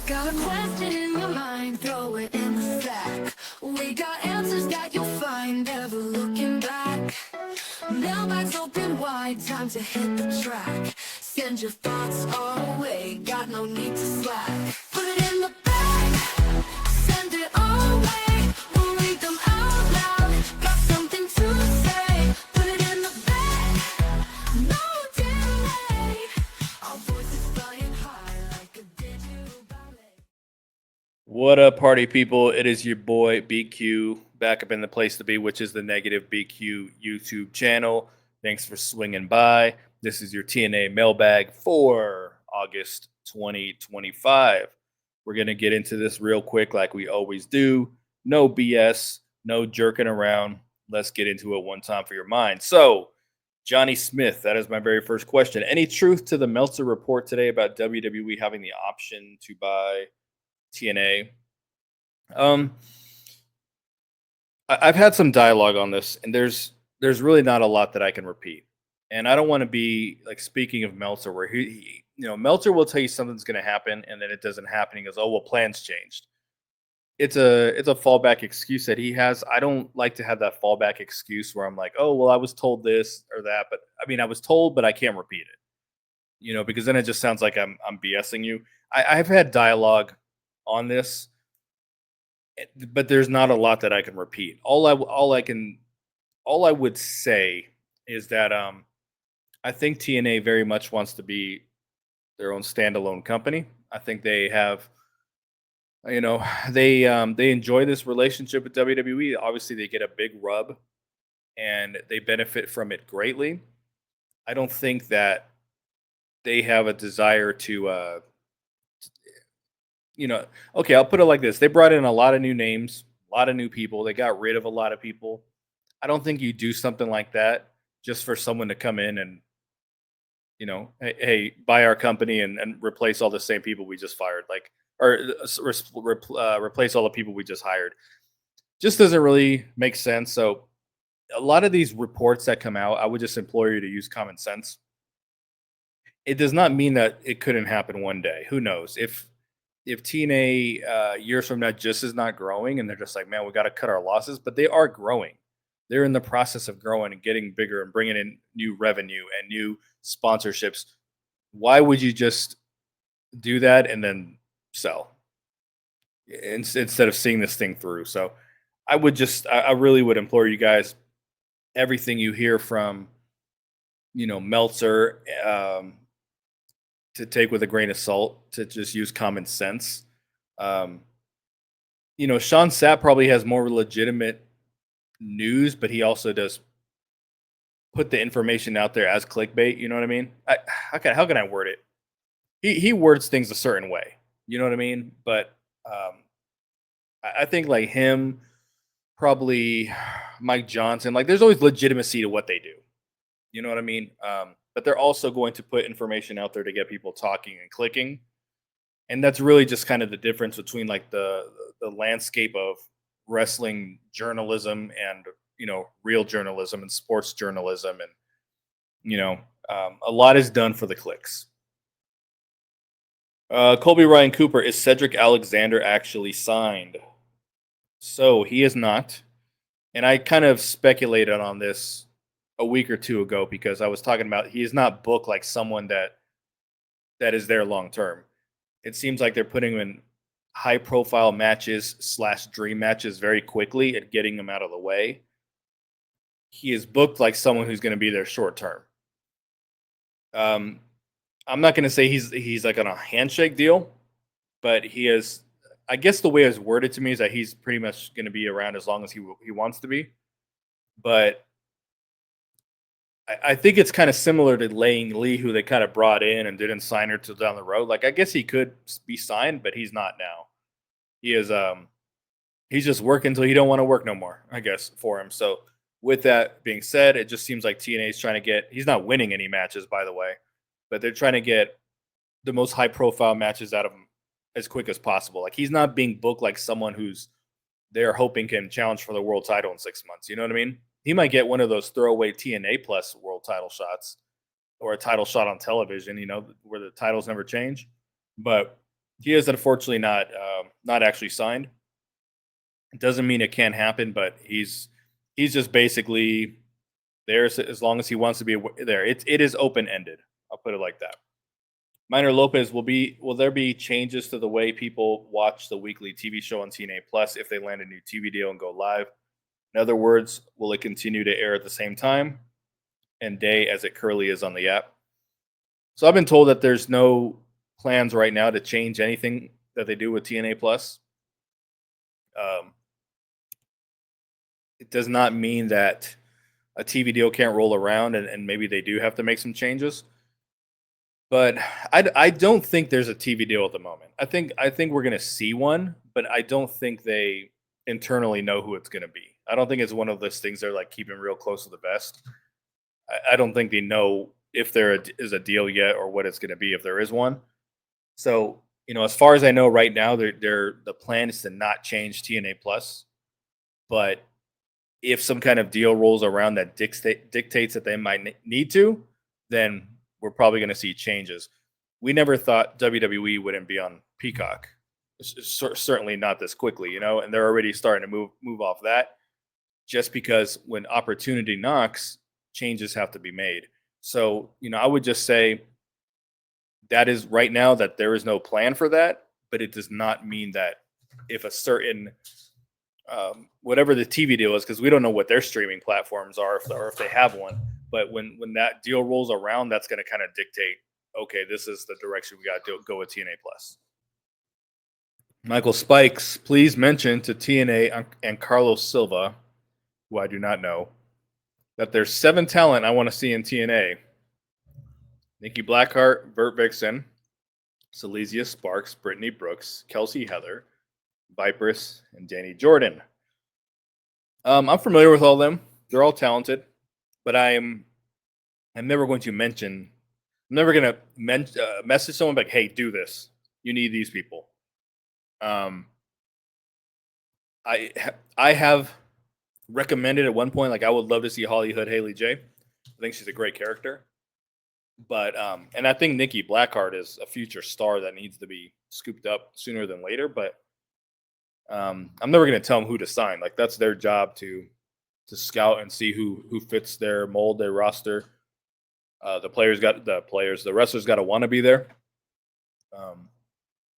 Got a question in your mind, throw it in the sack. We got answers that you'll find, never looking back. Mailbag's open wide, time to hit the track. Send your thoughts our way, got no need to slack. Put it in the bag, send it our way. We'll read them out loud, got something to say. Put it in the bag, no delay. Our voices flying high like a digital ballet. What up, party people? It is your boy BQ back up in the place to be, which is the Negative BQ YouTube channel. Thanks for swinging by. This is your TNA mailbag for August 2025. We're going to get into this real quick, like we always do. No BS, no jerking around. Let's get into it one time for your mind. So, Johnny Smith, that is my very first question. Any truth to the Meltzer report today about WWE having the option to buy TNA? Um, I've had some dialogue on this, and there's really not a lot that I can repeat. And I don't want to be like speaking of Meltzer, where Meltzer will tell you something's going to happen, and then it doesn't happen. He goes, "Oh well, plans changed." It's a fallback excuse that he has. I don't like to have that fallback excuse where I'm like, "Oh well, I was told this or that," but I mean, I was told, but I can't repeat it. Because then it just sounds like I'm BSing you. I've had dialogue on this, but there's not a lot that I can repeat. All I would say is that I think TNA very much wants to be their own standalone company. I think they have you know they enjoy this relationship with WWE. Obviously, they get a big rub and they benefit from it greatly. I don't think that they have a desire to you know, okay, I'll put it like this. They brought in a lot of new names, a lot of new people. They got rid of a lot of people. I don't think you do something like that just for someone to come in and, hey, buy our company and replace all the same people we just fired, like, or replace all the people we just hired. Just doesn't really make sense. So, a lot of these reports that come out, I would just implore you to use common sense. It does not mean that it couldn't happen one day. Who knows? If TNA years from now just is not growing and they're just like, man, we got to cut our losses, but they are growing. They're in the process of growing and getting bigger and bringing in new revenue and new sponsorships. Why would you just do that and then sell instead of seeing this thing through? So I really would implore you guys, everything you hear from, Meltzer, to take with a grain of salt, to just use common sense. Um, Sean Sapp probably has more legitimate news, but he also does put the information out there as clickbait. You know what I mean? How can I word it? He words things a certain way. You know what I mean? But I think like him, probably Mike Johnson. Like, there's always legitimacy to what they do. You know what I mean? But they're also going to put information out there to get people talking and clicking, and that's really just kind of the difference between like the landscape of wrestling journalism and real journalism and sports journalism, and a lot is done for the clicks. Colby Ryan Cooper, is Cedric Alexander actually signed? So he is not, and I kind of speculated on this a week or two ago because I was talking about he is not booked like someone that is there long term. It seems like they're putting him in high profile matches / dream matches very quickly and getting him out of the way. He is booked like someone who's going to be there short term. I'm not going to say he's like on a handshake deal, but he is. I guess the way it's worded to me is that he's pretty much going to be around as long as he wants to be. But I think it's kind of similar to Lang Lee, who they kind of brought in and didn't sign her till down the road. Like, I guess he could be signed, but he's not now. He is he's just working until he don't want to work no more, I guess, for him. So with that being said, it just seems like TNA is trying to get, he's not winning any matches, by the way, but they're trying to get the most high profile matches out of him as quick as possible. Like, he's not being booked like someone who's they're hoping can challenge for the world title in 6 months. You know what I mean? He might get one of those throwaway TNA plus world title shots or a title shot on television, where the titles never change. But He is unfortunately not actually signed. It doesn't mean it can't happen, but he's just basically there as long as he wants to be there. It is open ended. I'll put it like that. Minor Lopez will there be changes to the way people watch the weekly TV show on TNA Plus if they land a new TV deal and go live? In other words, will it continue to air at the same time and day as it currently is on the app? So I've been told that there's no plans right now to change anything that they do with TNA Plus. Um, it does not mean that a TV deal can't roll around and maybe they do have to make some changes. But I don't think there's a TV deal at the moment. I think we're gonna see one, but I don't think they internally know who it's gonna be. I don't think it's one of those things they're like keeping real close to the vest. I don't think they know if is a deal yet or what it's gonna be if there is one. So as far as I know right now, the plan is to not change TNA Plus, but if some kind of deal rolls around that dictates that they might need to, then we're probably going to see changes. We never thought WWE wouldn't be on Peacock. Certainly not this quickly, and they're already starting to move off that just because when opportunity knocks, changes have to be made. So, I would just say that is right now that there is no plan for that, but it does not mean that if a certain whatever the TV deal is, because we don't know what their streaming platforms are or if they have one. But when that deal rolls around, that's going to kind of dictate, okay, this is the direction we got to go with TNA Plus. Michael Spikes, please mention to TNA and Carlos Silva, who I do not know, that there's 7 talent I want to see in TNA. Nikki Blackheart, Burt Vixen, Silesia Sparks, Brittany Brooks, Kelsey Heather, Viperous, and Danny Jordan. I'm familiar with all of them. They're all talented, but I'm never going to mention. I'm never going to message someone like, "Hey, do this. You need these people." I have recommended at one point, like I would love to see Hollywood Haley J. I think she's a great character, but and I think Nikki Blackheart is a future star that needs to be scooped up sooner than later. But I'm never going to tell them who to sign. Like that's their job to scout and see who fits their mold, their roster. The wrestlers got to want to be there.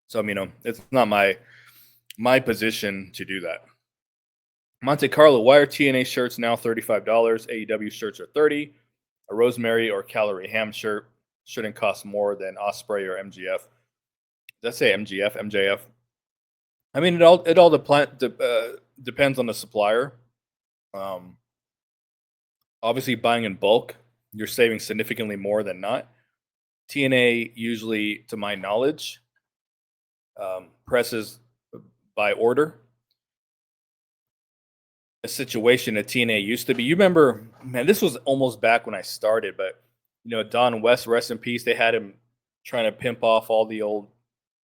So it's not my position to do that. Monte Carlo, why are TNA shirts now $35? AEW shirts are $30. A Rosemary or Calorie Ham shirt shouldn't cost more than Osprey or MGF. Did I say MGF? MJF? I mean, it all depends on the supplier. Obviously, buying in bulk, you're saving significantly more than not. TNA usually, to my knowledge, presses by order. A situation at TNA used to be. You remember, man, this was almost back when I started, but Don West, rest in peace. They had him trying to pimp off all the old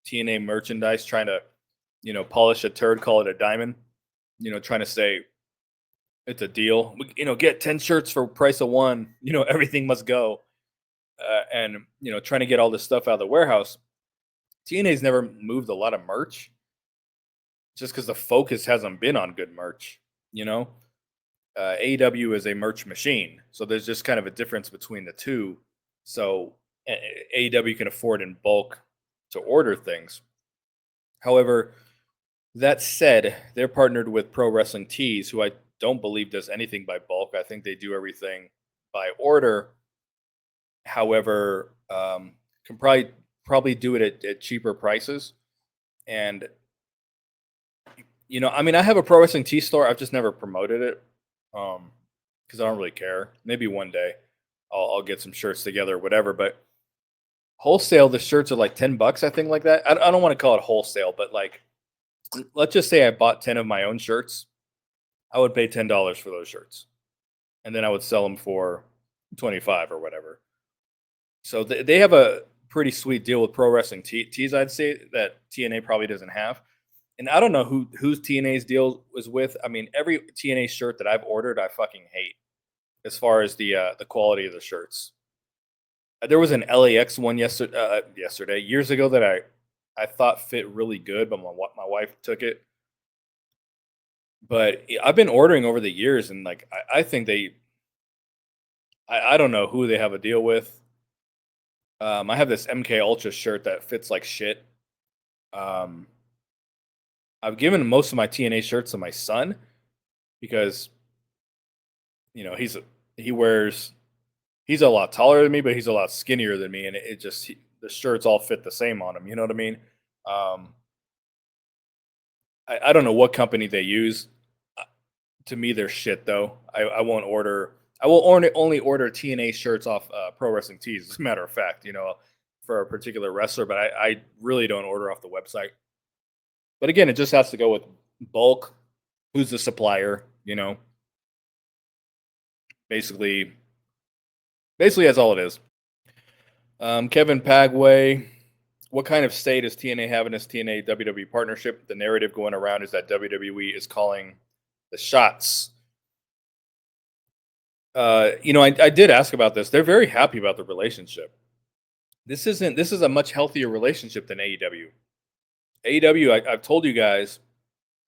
TNA merchandise, trying to polish a turd, call it a diamond. Trying to say it's a deal. Get 10 shirts for price of one. Everything must go. And trying to get all this stuff out of the warehouse. TNA's never moved a lot of merch, just because the focus hasn't been on good merch. AEW is a merch machine, so there's just kind of a difference between the two. So AEW can afford in bulk to order things. However, that said, they're partnered with Pro Wrestling Tees, who I don't believe does anything by bulk. I think they do everything by order. However, can probably do it at cheaper prices. And I have a Pro Wrestling Tee store. I've just never promoted it because I don't really care. Maybe one day I'll get some shirts together or whatever. But wholesale, the shirts are like $10, I think, like that. I don't want to call it wholesale, but like, let's just say I bought 10 of my own shirts. I would pay $10 for those shirts, and then I would sell them for 25 or whatever. So they have a pretty sweet deal with Pro Wrestling Tees, I'd say, that TNA probably doesn't have. And I don't know whose TNA's deal was with. I mean, every TNA shirt that I've ordered, I fucking hate as far as the quality of the shirts. There was an LAX one yesterday, years ago, that I thought fit really good, but my wife took it. But I've been ordering over the years, and like I think I don't know who they have a deal with. I have this MK Ultra shirt that fits like shit. Um, I've given most of my TNA shirts to my son because he's he wears he's a lot taller than me, but he's a lot skinnier than me, and it just the shirts all fit the same on him. You know what I mean? Um, I don't know what company they use. Uh, To me, they're shit though. I won't order. I will only order TNA shirts off Pro Wrestling Tees. As a matter of fact, for a particular wrestler, but I really don't order off the website. But again, it just has to go with bulk. Who's the supplier? Basically, basically that's all it is. Kevin Pagway, what kind of state is TNA having this TNA WWE partnership? The narrative going around is that WWE is calling the shots. I did ask about this. They're very happy about the relationship. This is a much healthier relationship than AEW. AEW, I've told you guys,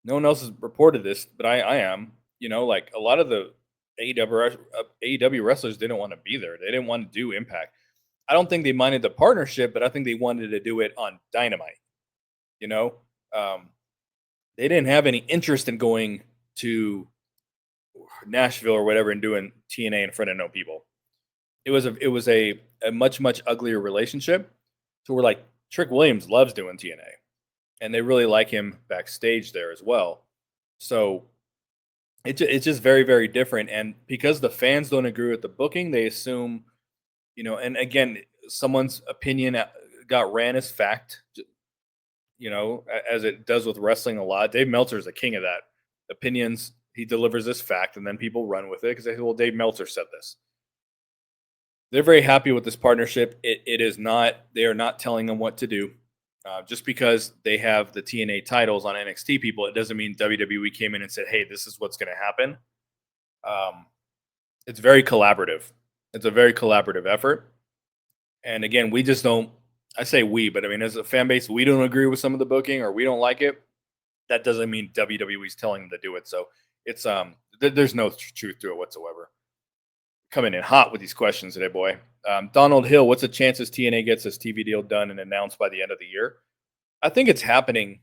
no one else has reported this, but I am. Like a lot of the AEW wrestlers didn't want to be there. They didn't want to do Impact. I don't think they minded the partnership, but I think they wanted to do it on Dynamite. You know, um, they didn't have any interest in going to Nashville or whatever and doing TNA in front of no people. It was a much uglier relationship. So we're like Trick Williams loves doing TNA, and they really like him backstage there as well. So it's just very different. And because the fans don't agree with the booking, they assume And again, someone's opinion got ran as fact. As it does with wrestling a lot. Dave Meltzer is the king of that. Opinions, he delivers this fact, and then people run with it because they say, well, Dave Meltzer said this. They're very happy with this partnership. It is not, they are not telling them what to do. Just because they have the TNA titles on NXT people, it doesn't mean WWE came in and said, hey, this is what's going to happen. It's very collaborative. It's a very collaborative effort. And again, we just don't, I say we, but I mean, as a fan base, we don't agree with some of the booking or we don't like it. That doesn't mean WWE's telling them to do it. So it's, there's no truth to it whatsoever. Coming in hot with these questions today, boy. Donald Hill, what's the chances TNA gets this TV deal done and announced by the end of the year? I think it's happening.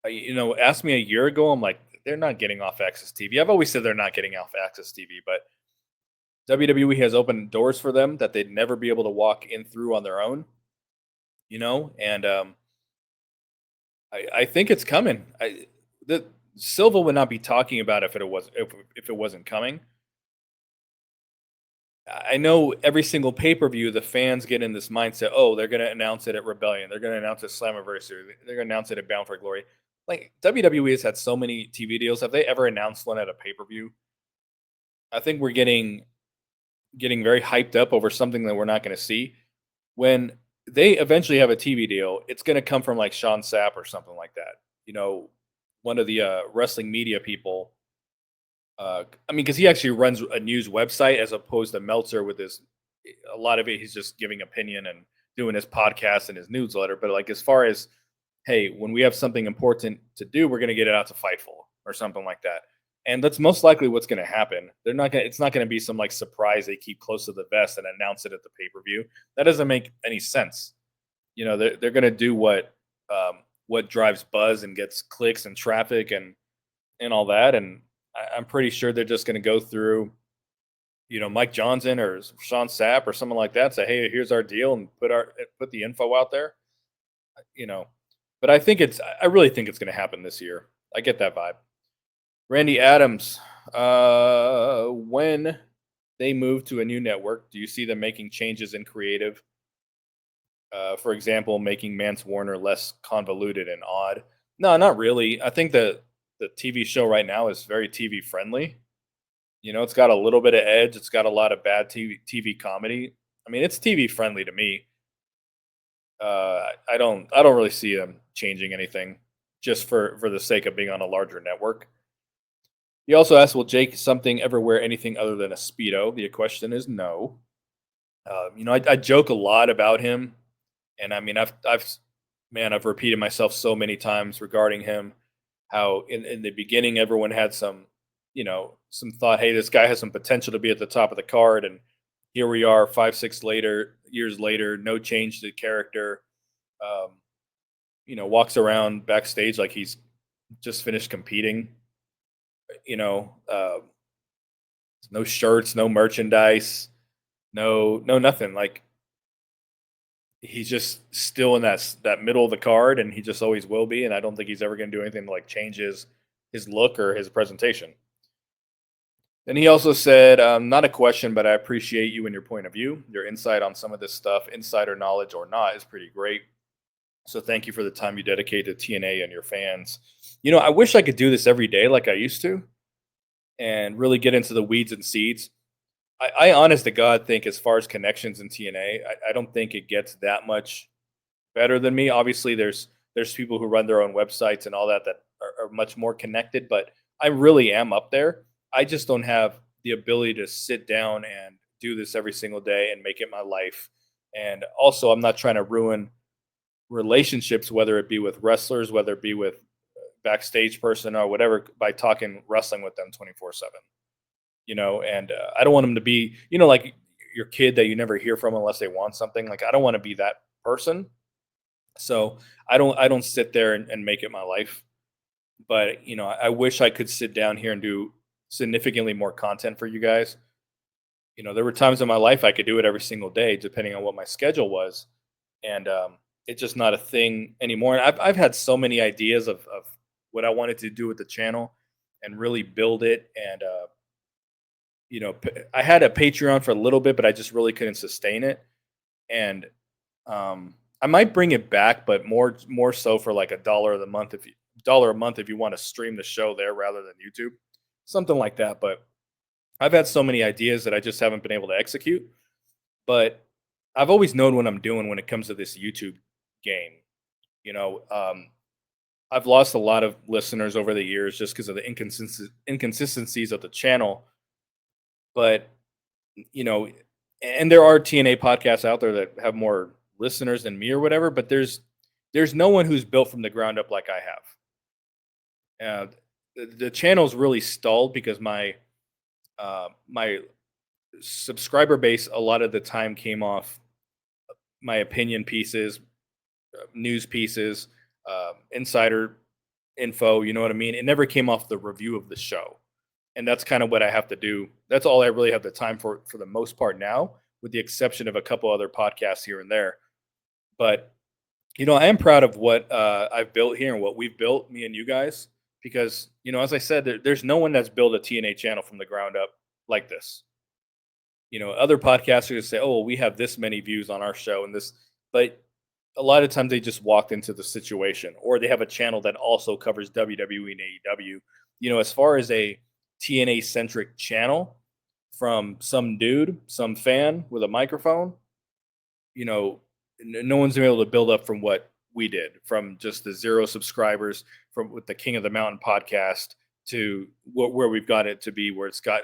Ask me a year ago, I'm like, they're not getting off Access TV. I've always said they're not getting off Access TV, but WWE has opened doors for them that they'd never be able to walk in through on their own. And I think it's coming. The Silva would not be talking about if it wasn't coming. I know every single pay-per-view, the fans get in this mindset, oh, they're going to announce it at Rebellion. They're going to announce it at Slammiversary. They're going to announce it at Bound for Glory. Like, WWE has had so many TV deals. Have they ever announced one at a pay-per-view? I think we're getting very hyped up over something that we're not going to see. When they eventually have a TV deal, it's going to come from like Sean Sapp or something like that. One of the wrestling media people. Because he actually runs a news website as opposed to Meltzer with a lot of it, he's just giving opinion and doing his podcast and his newsletter. But like, as far as, hey, when we have something important to do, we're going to get it out to Fightful or something like that. And that's most likely what's going to happen. It's not going to be some like surprise they keep close to the vest and announce it at the pay-per-view. That doesn't make any sense. They're going to do what drives buzz and gets clicks and traffic and all that. And I'm pretty sure they're just going to go through, Mike Johnson or Sean Sapp or someone like that. Say, hey, here's our deal, and put the info out there. But I really think it's going to happen this year. I get that vibe. Randy Adams, when they move to a new network, do you see them making changes in creative? For example, making Mance Warner less convoluted and odd. No, not really. I think the TV show right now is very TV friendly. It's got a little bit of edge. It's got a lot of bad TV comedy. I mean, it's TV friendly to me. I don't really see them changing anything just for the sake of being on a larger network. He also asked, will Jake something ever wear anything other than a Speedo? The question is no. I joke a lot about him. And I mean, I've man, I've repeated myself so many times regarding him. How in the beginning everyone had some, some thought, hey, this guy has some potential to be at the top of the card, and here we are, 5, 6 years later, no change to character. Um, walks around backstage like he's just finished competing. No shirts, no merchandise, no nothing. Like he's just still in that middle of the card, and he just always will be. And I don't think he's ever going to do anything to like change his look or his presentation. And he also said, not a question, but I appreciate you and your point of view. Your insight on some of this stuff, insider knowledge or not, is pretty great. So thank you for the time you dedicate to TNA and your fans. I wish I could do this every day like I used to and really get into the weeds and seeds. I honest to God think as far as connections in TNA, I don't think it gets that much better than me. Obviously, there's people who run their own websites and all that are much more connected, but I really am up there. I just don't have the ability to sit down and do this every single day and make it my life. And also, I'm not trying to ruin relationships, whether it be with wrestlers, whether it be with backstage person or whatever, by talking wrestling with them 24/7. And I don't want them to be, like your kid that you never hear from unless they want something. Like I don't want to be that person. So I don't sit there and make it my life. But I wish I could sit down here and do significantly more content for you guys. There were times in my life I could do it every single day, depending on what my schedule was, and it's just not a thing anymore. And I've had so many ideas of what I wanted to do with the channel and really build it. And I had a Patreon for a little bit, but I just really couldn't sustain it. And I might bring it back, but more so for like $1 a month if you want to stream the show there rather than YouTube, something like that. But I've had so many ideas that I just haven't been able to execute. But I've always known what I'm doing when it comes to this YouTube game. You know, um, I've lost a lot of listeners over the years just because of the inconsistencies of the channel. But you know, and there are TNA podcasts out there that have more listeners than me or whatever. But there's no one who's built from the ground up like I have. The channel's really stalled because my subscriber base a lot of the time came off my opinion pieces, news pieces, insider info. You know what I mean? It never came off the review of the show, and that's kind of what I have to do. That's all I really have the time for the most part now, with the exception of a couple other podcasts here and there. But I am proud of what I've built here and what we've built, me and you guys, because as I said, there's no one that's built a TNA channel from the ground up like this. Other podcasters say, "Oh, well, we have this many views on our show and this," but a lot of times they just walked into the situation, or they have a channel that also covers WWE and AEW. As far as a TNA centric channel from some dude, some fan with a microphone, you know, no one's been able to build up from what we did, from just the 0 subscribers, from with the King of the Mountain podcast to where we've got it to be, where it's got,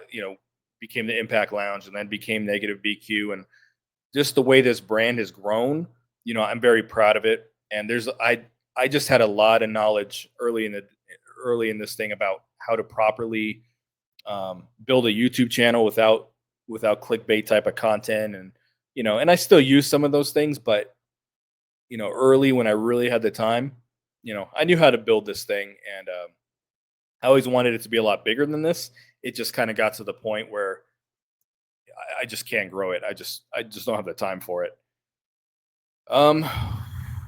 became the Impact Lounge and then became Negative BQ. And just the way this brand has grown, I'm very proud of it. And I just had a lot of knowledge early in this thing about how to properly build a YouTube channel without clickbait type of content. And and I still use some of those things, but early when I really had the time, I knew how to build this thing. And I always wanted it to be a lot bigger than this. It just kind of got to the point where I just can't grow it. I just don't have the time for it. Um,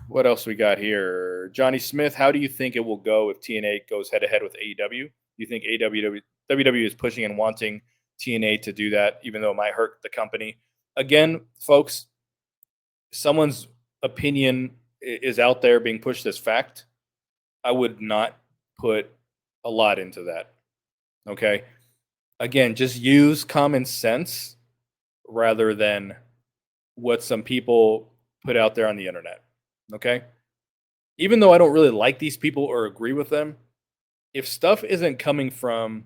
what else we got here? Johnny Smith, how do you think it will go if TNA goes head to head with AEW? Do you think WWE is pushing and wanting TNA to do that, even though it might hurt the company? Again, folks, someone's opinion is out there being pushed as fact. I would not put a lot into that. Okay. Again, just use common sense rather than what some people put out there on the internet. Okay. Even though I don't really like these people or agree with them, if stuff isn't coming from,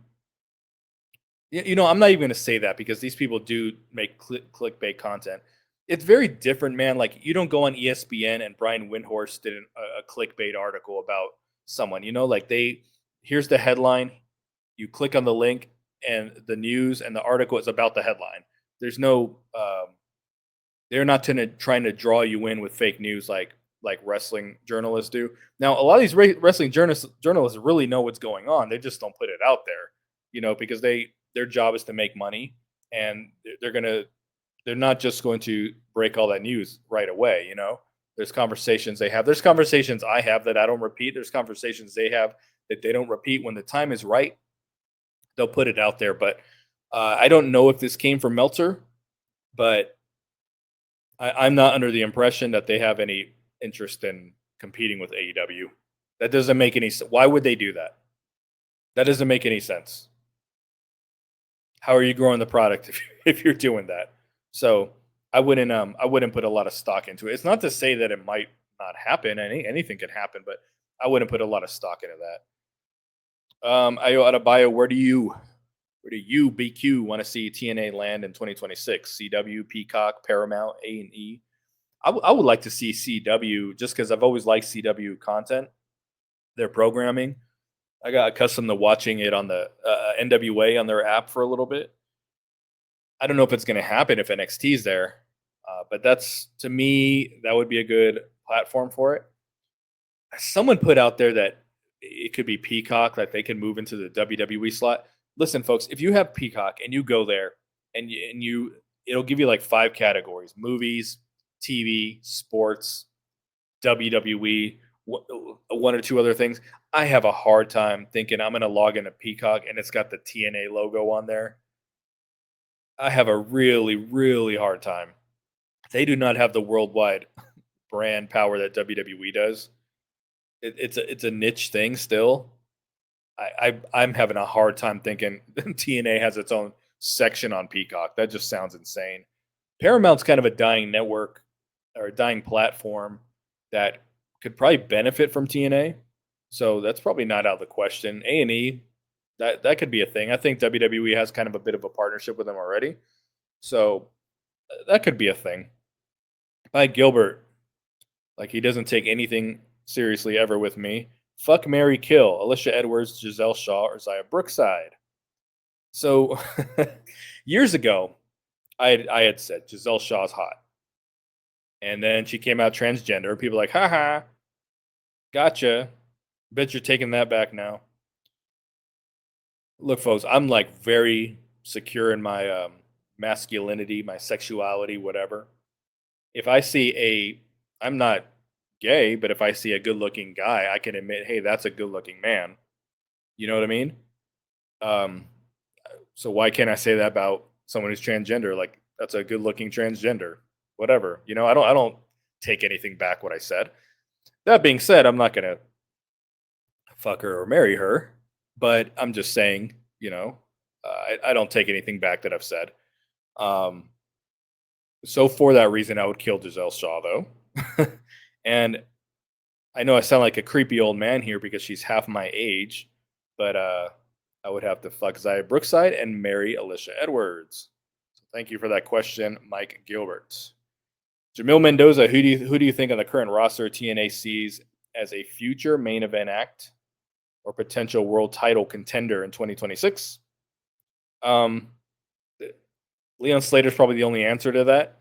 I'm not even going to say that because these people do make clickbait content. it's very different, man. Like you don't go on ESPN and Brian Windhorst did a clickbait article about someone. Like here's the headline. You click on the link, and the news and the article is about the headline. There's no they're not trying to draw you in with fake news like wrestling journalists do. Now, a lot of these wrestling journalists really know what's going on. They just don't put it out there, because their job is to make money, and they're not just going to break all that news right away. There's conversations they have. There's conversations I have that I don't repeat. There's conversations they have that they don't repeat. When the time is right, they'll put it out there. But I don't know if this came from Meltzer, but I'm not under the impression that they have any interest in competing with AEW. That doesn't make any sense. Why would they do that? That doesn't make any sense. How are you growing the product if you're doing that? So I wouldn't put a lot of stock into it. It's not to say that it might not happen. Anything can happen, but I wouldn't put a lot of stock into that. Ayo Adebayo, where do you BQ want to see TNA land in 2026? CW, Peacock, Paramount, A&E. I would like to see CW just because I've always liked CW content, their programming. I got accustomed to watching it on the NWA on their app for a little bit. I don't know if it's going to happen if NXT is there, but to me, that would be a good platform for it. Someone put out there that it could be Peacock, that they can move into the WWE slot. Listen, folks, if you have Peacock and you go there and it'll give you like 5 categories: movies, TV, sports, WWE, one or two other things. I have a hard time thinking I'm going to log into Peacock and it's got the TNA logo on there. I have a really, really hard time. They do not have the worldwide brand power that WWE does. It's a niche thing still. I'm having a hard time thinking TNA has its own section on Peacock. That just sounds insane. Paramount's kind of a dying network or a dying platform that could probably benefit from TNA. So that's probably not out of the question. A&E, that could be a thing. I think WWE has kind of a bit of a partnership with them already. So that could be a thing. Mike Gilbert, like he doesn't take anything seriously ever with me. Fuck, marry, kill. Alicia Edwards, Giselle Shaw, or Zaya Brookside. So years ago, I had said Giselle Shaw's hot. And then she came out transgender. People were like, haha, gotcha. Bet you're taking that back now. Look, folks, I'm like very secure in my masculinity, my sexuality, whatever. If I see I'm not gay, but if I see a good looking guy, I can admit, hey, that's a good looking man. You know what I mean? So why can't I say that about someone who's transgender? Like that's a good looking transgender, whatever. I don't take anything back what I said. That being said, I'm not gonna fuck her or marry her, but I'm just saying, I don't take anything back that I've said. So for that reason, I would kill Giselle Shaw though. And I know I sound like a creepy old man here because she's half my age, but I would have to fuck Zaya Brookside and marry Alicia Edwards. So thank you for that question, Mike Gilbert. Jamil Mendoza, who do you think on the current roster TNA sees as a future main event act or potential world title contender in 2026? Leon Slater's probably the only answer to that.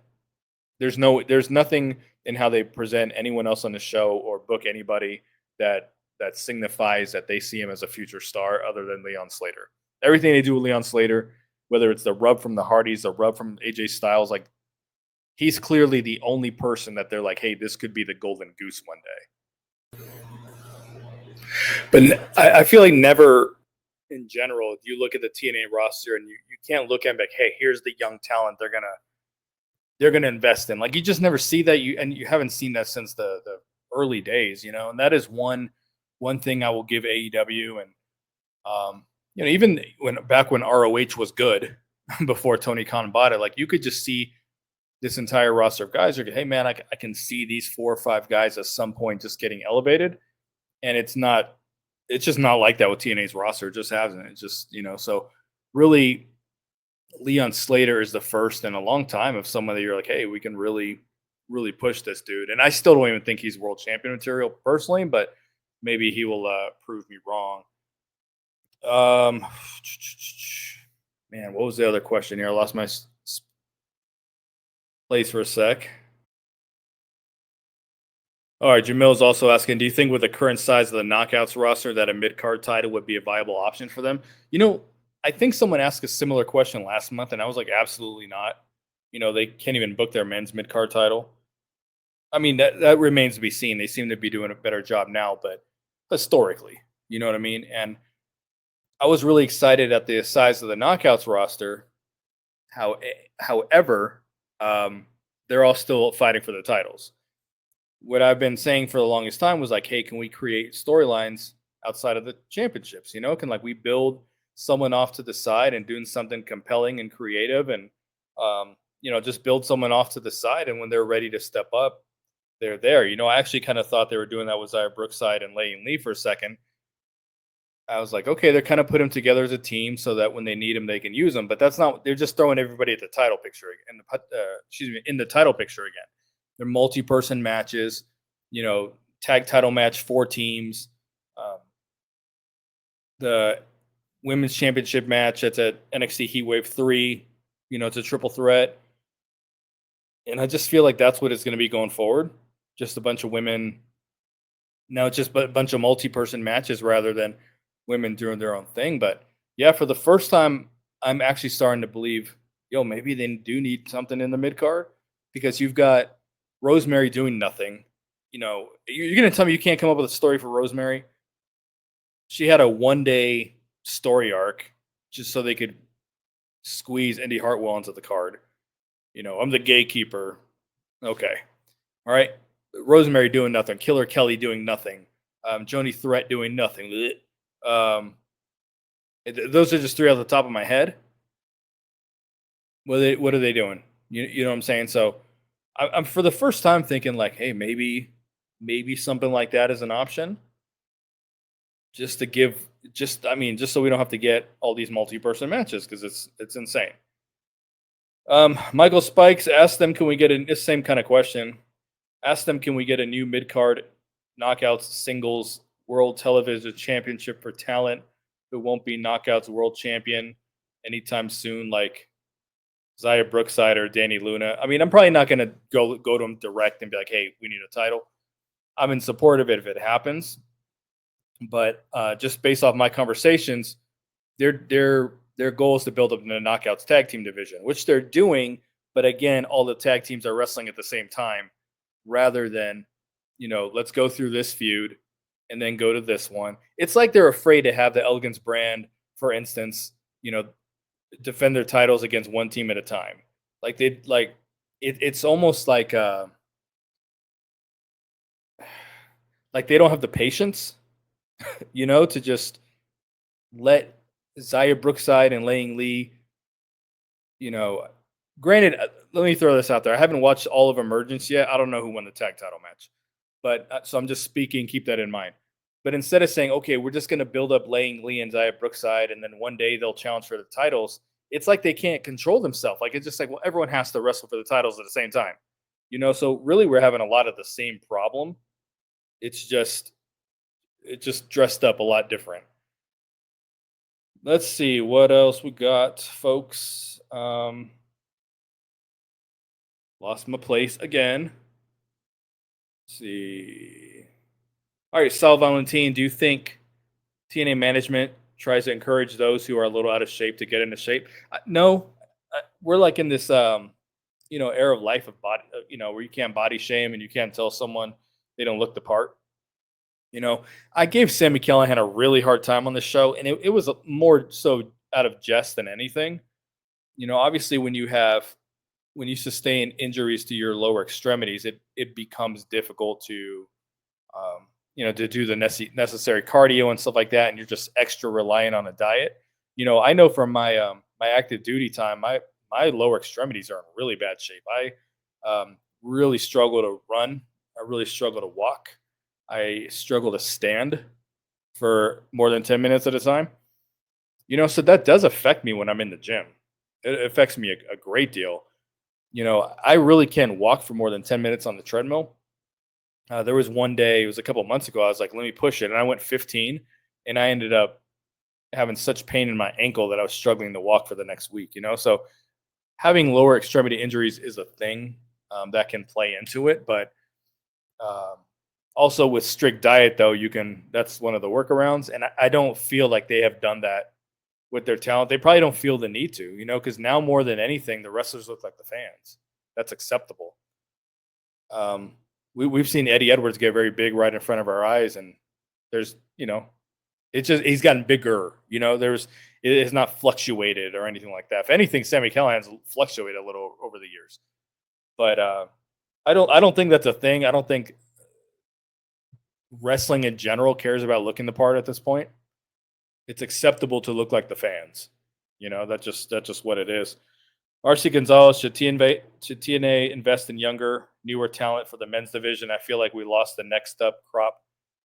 There's nothing in how they present anyone else on the show or book anybody that signifies that they see him as a future star other than Leon Slater. Everything they do with Leon Slater, whether it's the rub from the Hardys, the rub from AJ Styles, like he's clearly the only person that they're like, hey, this could be the golden goose one day. But I feel like never in general, you look at the TNA roster and you can't look at them like, hey, here's the young talent they're gonna invest in. Like you just never see that. You haven't seen that since the early days, and that is one thing I will give AEW. And even back when ROH was good before Tony Khan bought it, like you could just see this entire roster of guys are, hey man, I can see these 4 or 5 guys at some point just getting elevated. And it's just not like that with TNA's roster. It just hasn't. It's just, so really Leon Slater is the first in a long time of someone that you're like, hey, we can really push this dude. And I still don't even think he's world champion material personally, but maybe he will prove me wrong. Um, man, what was the other question here? I lost my place for a sec. All right, Jamil's also asking, do you think with the current size of the knockouts roster that a mid card title would be a viable option for them? I think someone asked a similar question last month, and I was like, absolutely not. They can't even book their men's mid card title. I mean, that remains to be seen. They seem to be doing a better job now, but historically, you know what I mean? And I was really excited at the size of the knockouts roster. However, they're all still fighting for the titles. What I've been saying for the longest time was like, hey, can we create storylines outside of the championships? Can like we build someone off to the side and doing something compelling and creative, and just build someone off to the side, and when they're ready to step up, they're there. I actually kind of thought they were doing that with Zaya Brookside and Lei Lee for a second. I was like, okay, they're kind of put them together as a team so that when they need them, they can use them. But that's not. They're just throwing everybody at the title picture in the title picture again. They're multi-person matches, tag title match, 4 teams. Um, the women's championship match, that's at NXT Heatwave 3. It's a triple threat. And I just feel like that's what it's going to be going forward. Just a bunch of women. Now it's just a bunch of multi-person matches rather than women doing their own thing. But yeah, for the first time, I'm actually starting to believe, maybe they do need something in the mid card, because you've got Rosemary doing nothing. You're going to tell me you can't come up with a story for Rosemary? She had a 1-day story arc just so they could squeeze Indy Hartwell into the card. I'm the gatekeeper. Okay. All right. Rosemary doing nothing. Killer Kelly doing nothing. Joni Threat doing nothing. Those are just 3 off the top of my head. What are they doing? You know what I'm saying? So I'm for the first time thinking like, hey, maybe something like that is an option. Just to give, just so we don't have to get all these multi-person matches, because it's insane. Michael Spikes asked them, can we get this same kind of question? Ask them, can we get a new mid card knockouts singles world television championship for talent who won't be knockouts world champion anytime soon, like Zaya Brookside or Danny Luna? I mean, I'm probably not going to go to them direct and be like, hey, we need a title. I'm in support of it if it happens. But just based off my conversations, their goal is to build up in the knockouts tag team division, which they're doing. But again, all the tag teams are wrestling at the same time, rather than, let's go through this feud and then go to this one. It's like they're afraid to have the Elegance brand, for instance, defend their titles against one team at a time. Like it's almost like they don't have the patience, to just let Zaya Brookside and Lei Lee, granted, let me throw this out there. I haven't watched all of Emergence yet. I don't know who won the tag title match, but so I'm just speaking, keep that in mind. But instead of saying, okay, we're just going to build up Lei Lee and Zaya Brookside, and then one day they'll challenge for the titles, it's like they can't control themselves. Like, it's just like, well, everyone has to wrestle for the titles at the same time. So really we're having a lot of the same problem. It's just dressed up a lot different. Let's see what else we got, folks. Lost my place again. Let's see. All right, Sal Valentin, do you think TNA management tries to encourage those who are a little out of shape to get into shape? No, we're like in this era of life of body, where you can't body shame and you can't tell someone they don't look the part. I gave Sami Callihan a really hard time on this show, and it was more so out of jest than anything. Obviously, when you sustain injuries to your lower extremities, it becomes difficult to, to do the necessary cardio and stuff like that, and you're just extra reliant on a diet. I know from my my active duty time, my lower extremities are in really bad shape. I really struggle to run. I really struggle to walk. I struggle to stand for more than 10 minutes at a time. So that does affect me when I'm in the gym. It affects me a great deal. I really can't walk for more than 10 minutes on the treadmill. There was one day, it was a couple months ago, I was like, let me push it. And I went 15, and I ended up having such pain in my ankle that I was struggling to walk for the next week. So having lower extremity injuries is a thing that can play into it. But um, also with strict diet, though, that's one of the workarounds. And I don't feel like they have done that with their talent. They probably don't feel the need to, because now more than anything, the wrestlers look like the fans. That's acceptable. Um, we've seen Eddie Edwards get very big right in front of our eyes, and there's, it's just he's gotten bigger. It has not fluctuated or anything like that. If anything, Sammy Callahan's fluctuated a little over the years, but I don't think that's a thing. I don't think wrestling in general cares about looking the part at this point. It's acceptable to look like the fans. That's just what it is. RC Gonzalez, should TNA invest in younger, newer talent for the men's division? I feel like we lost the next up crop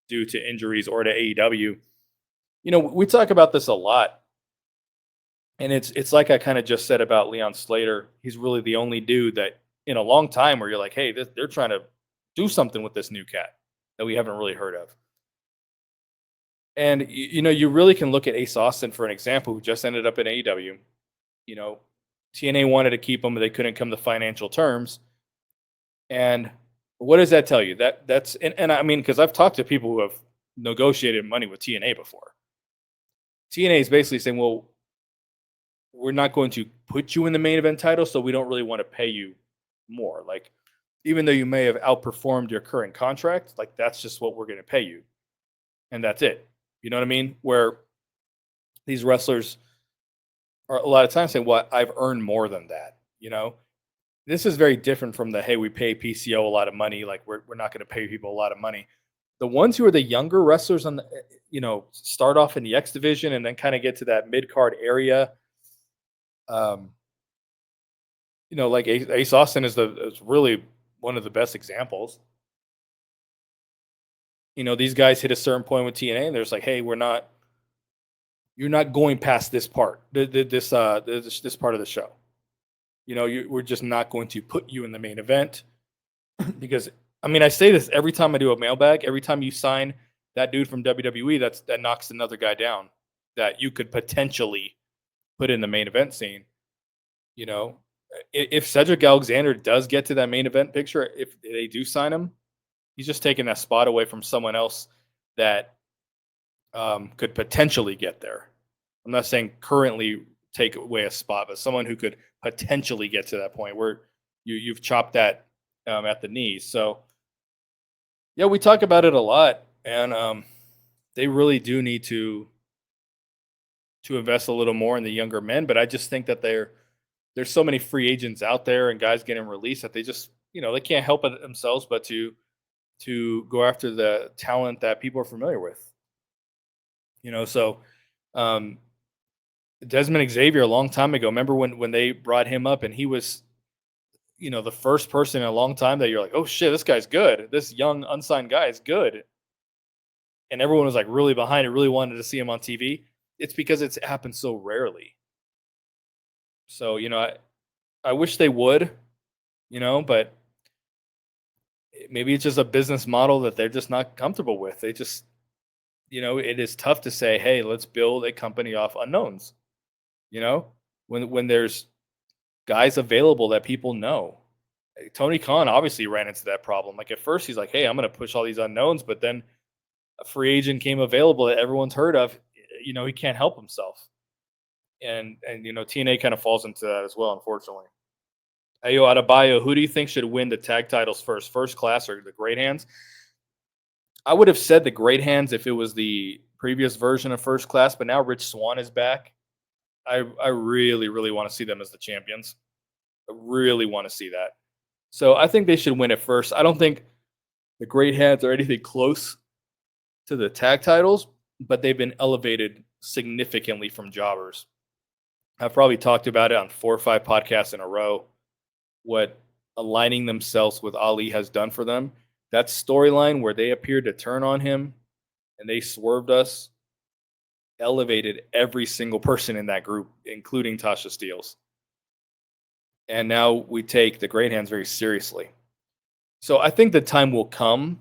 due to injuries or to AEW. We talk about this a lot, and it's like I kind of just said about Leon Slater. He's really the only dude that in a long time where you're like, hey, they're trying to do something with this new cat that we haven't really heard of. And you really can look at Ace Austin for an example, who just ended up in AEW. TNA wanted to keep him, but they couldn't come to financial terms. And what does that tell you? That's and I mean, because I've talked to people who have negotiated money with TNA before. TNA is basically saying, well, we're not going to put you in the main event title, so we don't really want to pay you more. Like, even though you may have outperformed your current contract, like that's just what we're going to pay you. And that's it. You know what I mean? Where these wrestlers are a lot of times saying, well, I've earned more than that. This is very different from the, hey, we pay PCO a lot of money. Like we're not going to pay people a lot of money. The ones who are the younger wrestlers on the, start off in the X division and then kind of get to that mid card area. Like Ace Austin is really one of the best examples. These guys hit a certain point with TNA and there's like, hey, you're not going past this part, this part of the show. We're just not going to put you in the main event because, I mean, I say this every time I do a mailbag. Every time you sign that dude from WWE, that knocks another guy down that you could potentially put in the main event scene. If Cedric Alexander does get to that main event picture, if they do sign him, he's just taking that spot away from someone else that could potentially get there. I'm not saying currently take away a spot, but someone who could potentially get to that point where you've chopped that at the knees. So yeah, we talk about it a lot, and they really do need to invest a little more in the younger men. But I just think that there's so many free agents out there and guys getting released that they just they can't help it themselves but to go after the talent that people are familiar with. So Desmond Xavier a long time ago. Remember when they brought him up and he was, the first person in a long time that you're like, oh shit, this guy's good. This young unsigned guy is good. And everyone was like really behind it, really wanted to see him on TV. It's because it's happened so rarely. So, I wish they would, but maybe it's just a business model that they're just not comfortable with. They just, it is tough to say, hey, let's build a company off unknowns. When there's guys available that people know. Tony Khan obviously ran into that problem. Like at first he's like, hey, I'm going to push all these unknowns, but then a free agent came available that everyone's heard of. He can't help himself. And TNA kind of falls into that as well, unfortunately. Ayo Adebayo, who do you think should win the tag titles first class or the Great Hands? I would have said the Great Hands if it was the previous version of first class, but now Rich Swann is back. I really, really want to see them as the champions. I really want to see that. So I think they should win it first. I don't think the Great Hands are anything close to the tag titles, but they've been elevated significantly from jobbers. I've probably talked about it on 4 or 5 podcasts in a row, what aligning themselves with Ali has done for them. That storyline where they appeared to turn on him and they swerved us elevated every single person in that group, including Tasha Steelz. and now we take the great hands very seriously. So I think the time will come,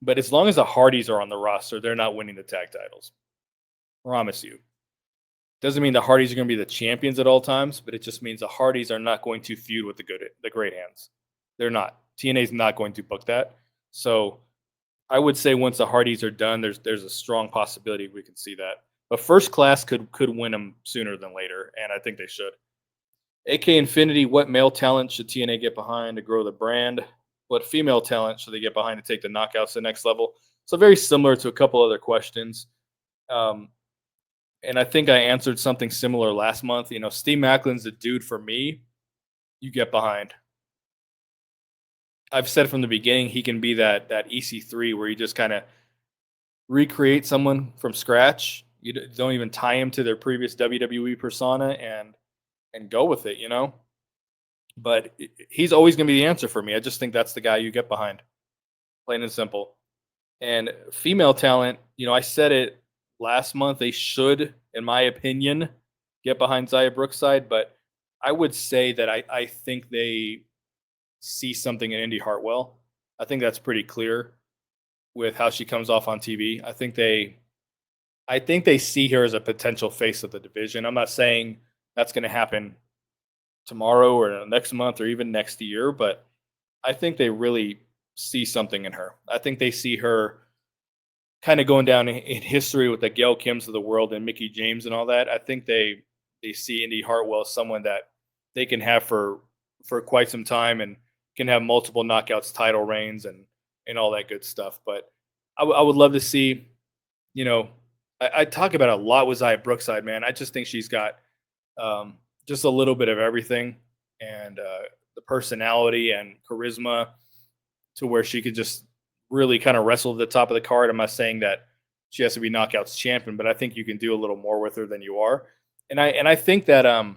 but as long as the Hardys are on the roster, they're not winning the tag titles. Promise you. Doesn't mean the Hardys are going to be the champions at all times, but it just means the Hardys are not going to feud with the Great Hands. They're not. TNA is not going to book that. So I would say once the Hardys are done, there's a strong possibility we can see that. But First Class could win them sooner than later, and I think they should. AK Infinity, what male talent should TNA get behind to grow the brand? What female talent should they get behind to take the knockouts to the next level? So very similar to a couple other questions. Um, and I think I answered something similar last month. Steve Macklin's the dude for me. You get behind. I've said from the beginning he can be that EC3 where you just kind of recreate someone from scratch. You don't even tie him to their previous WWE persona and go with it. But he's always going to be the answer for me. I just think that's the guy you get behind, plain and simple. And female talent, I said it last month. They should, in my opinion, get behind Zaya Brookside. But I would say that I think they see something in Indy Hartwell. I think that's pretty clear with how she comes off on TV. I think they see her as a potential face of the division. I'm not saying that's going to happen tomorrow or next month or even next year, but I think they really see something in her. I think they see her kind of going down in history with the Gail Kims of the world and Mickey James and all that. I think they see Indy Hartwell as someone that they can have for quite some time and can have multiple knockouts, title reigns, and all that good stuff. But I would love to see, I talk about it a lot with Zaya Brookside, man. I just think she's got just a little bit of everything, and the personality and charisma to where she could just really kind of wrestle at the top of the card. I'm not saying that she has to be knockouts champion, but I think you can do a little more with her than you are. And I think that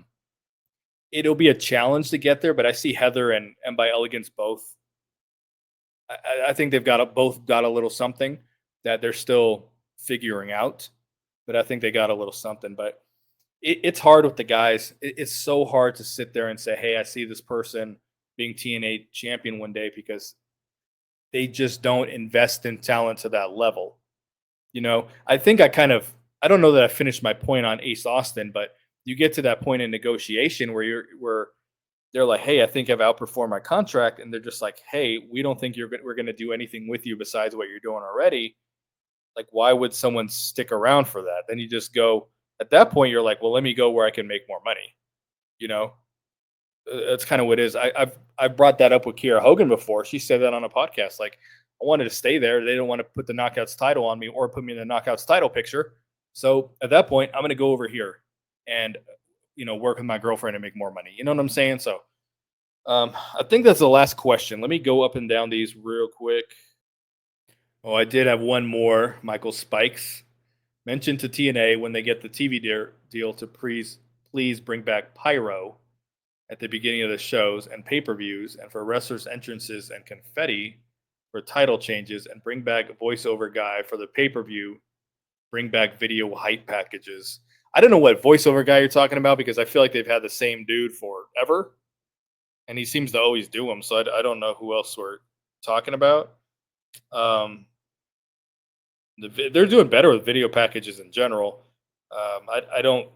it'll be a challenge to get there, but I see Heather and by Elegance both. I think they've both got a little something that they're still figuring out, but I think they got a little something. But it's hard with the guys. It's so hard to sit there and say, "Hey, I see this person being TNA champion one day," because they just don't invest in talent to that level. I think I don't know that I finished my point on Ace Austin, but you get to that point in negotiation where they're like, "Hey, I think I've outperformed my contract," and they're just like, "Hey, we don't think we're going to do anything with you besides what you're doing already." Like, why would someone stick around for that? Then you just go. At that point, you're like, "Well, let me go where I can make more money." You know, that's kind of what it is. I've brought that up with Kiera Hogan before. She said that on a podcast. Like, I wanted to stay there. They don't want to put the Knockouts title on me or put me in the Knockouts title picture. So at that point, I'm going to go over here and work with my girlfriend and make more money. You know what I'm saying? So I think that's the last question. Let me go up and down these real quick. Oh, I did have one more. Michael Spikes mentioned to TNA when they get the TV deal to please bring back pyro at the beginning of the shows and pay-per-views, and for wrestlers' entrances and confetti for title changes, and bring back a voiceover guy for the pay-per-view, bring back video hype packages. I don't know what voiceover guy you're talking about because I feel like they've had the same dude forever, and he seems to always do them, so I don't know who else we're talking about. They're doing better with video packages in general. I don't.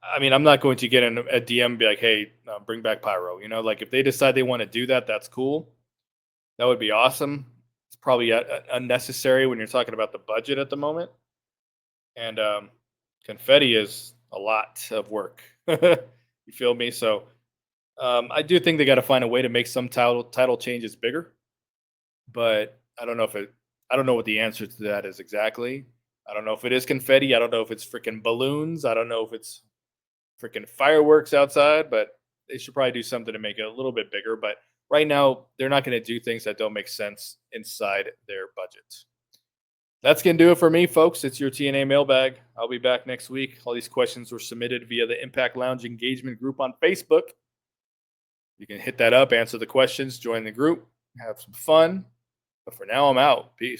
I mean, I'm not going to get in a DM and be like, "Hey, bring back pyro." Like if they decide they want to do that, that's cool. That would be awesome. It's probably unnecessary when you're talking about the budget at the moment. And confetti is a lot of work. You feel me? So I do think they got to find a way to make some title changes bigger, but I don't know if it. I don't know what the answer to that is exactly. I don't know if it is confetti. I don't know if it's freaking balloons. I don't know if it's freaking fireworks outside, but they should probably do something to make it a little bit bigger. But right now, they're not going to do things that don't make sense inside their budget. That's going to do it for me, folks. It's your TNA mailbag. I'll be back next week. All these questions were submitted via the Impact Lounge engagement group on Facebook. You can hit that up, answer the questions, join the group, have some fun. But for now, I'm out. Peace.